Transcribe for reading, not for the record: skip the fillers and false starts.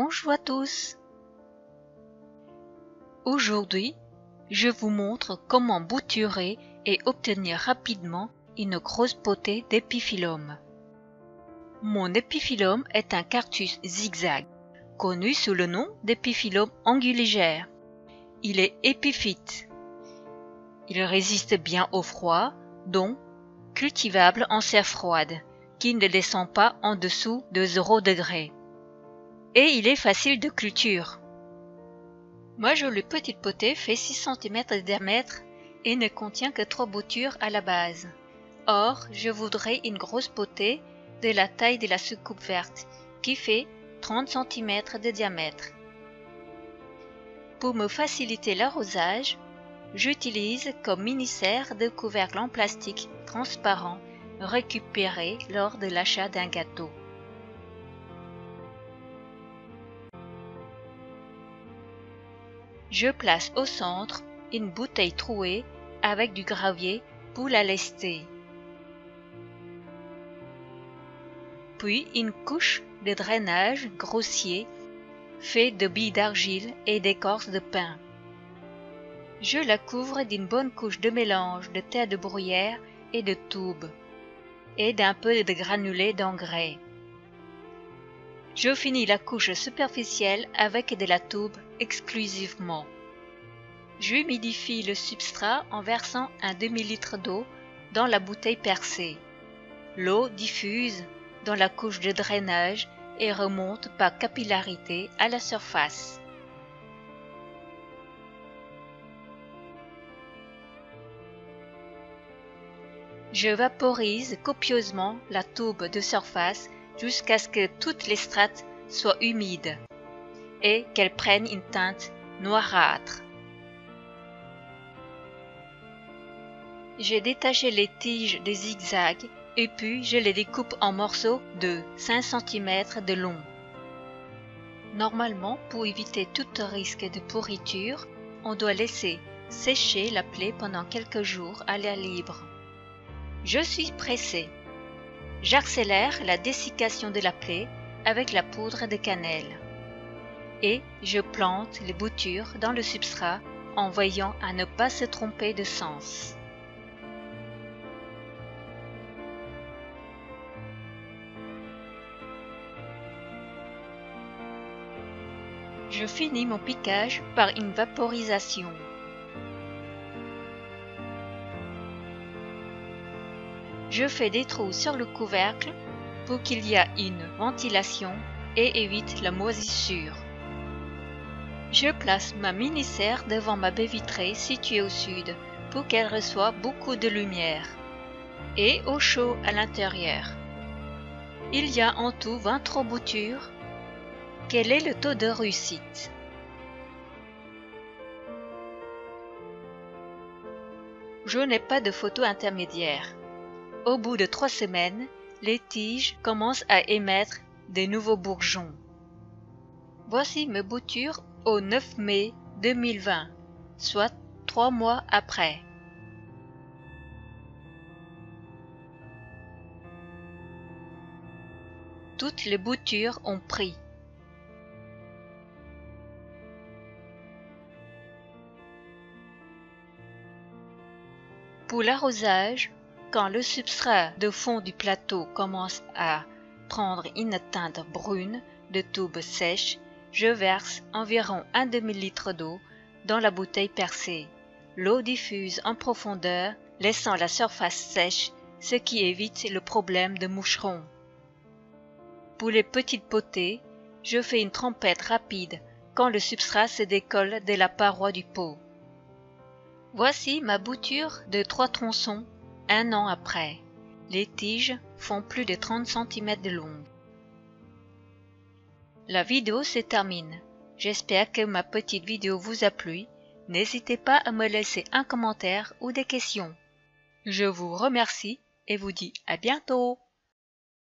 Bonjour à tous. Aujourd'hui, je vous montre comment bouturer et obtenir rapidement une grosse potée d'épiphyllum. Mon épiphyllum est un cactus zigzag, connu sous le nom d'épiphyllum anguligère. Il est épiphyte. Il résiste bien au froid, donc cultivable en serre froide, qui ne descend pas en dessous de 0 degré. Et il est facile de culture. Ma jolie petite potée fait 6 cm de diamètre et ne contient que 3 boutures à la base. Or, je voudrais une grosse potée de la taille de la soucoupe verte, qui fait 30 cm de diamètre. Pour me faciliter l'arrosage, j'utilise comme mini-serre de couvercle en plastique transparent récupéré lors de l'achat d'un gâteau. Je place au centre une bouteille trouée avec du gravier pour la lester. Puis une couche de drainage grossier fait de billes d'argile et d'écorce de pin. Je la couvre d'une bonne couche de mélange de terre de bruyère et de toube et d'un peu de granulé d'engrais. Je finis la couche superficielle avec de la toube exclusivement. J'humidifie le substrat en versant un demi-litre d'eau dans la bouteille percée. L'eau diffuse dans la couche de drainage et remonte par capillarité à la surface. Je vaporise copieusement la toube de surface jusqu'à ce que toutes les strates soient humides et qu'elles prennent une teinte noirâtre. J'ai détaché les tiges des zigzags et puis je les découpe en morceaux de 5 cm de long. Normalement, pour éviter tout risque de pourriture, on doit laisser sécher la plaie pendant quelques jours à l'air libre. Je suis pressée. J'accélère la dessiccation de la plaie avec la poudre de cannelle. Et je plante les boutures dans le substrat en veillant à ne pas se tromper de sens. Je finis mon piquage par une vaporisation. Je fais des trous sur le couvercle pour qu'il y ait une ventilation et évite la moisissure. Je place ma mini-serre devant ma baie vitrée située au sud pour qu'elle reçoive beaucoup de lumière et au chaud à l'intérieur. Il y a en tout 23 boutures. Quel est le taux de réussite? Je n'ai pas de photo intermédiaire. Au bout de 3 semaines, les tiges commencent à émettre des nouveaux bourgeons. Voici mes boutures au 9 mai 2020, soit 3 mois après. Toutes les boutures ont pris. Pour l'arrosage, quand le substrat de fond du plateau commence à prendre une teinte brune de toube sèche, je verse environ un demi-litre d'eau dans la bouteille percée. L'eau diffuse en profondeur, laissant la surface sèche, ce qui évite le problème de moucherons. Pour les petites potées, je fais une trempette rapide quand le substrat se décolle de la paroi du pot. Voici ma bouture de 3 tronçons 1 an après. Les tiges font plus de 30 cm de long. La vidéo se termine. J'espère que ma petite vidéo vous a plu. N'hésitez pas à me laisser un commentaire ou des questions. Je vous remercie et vous dis à bientôt.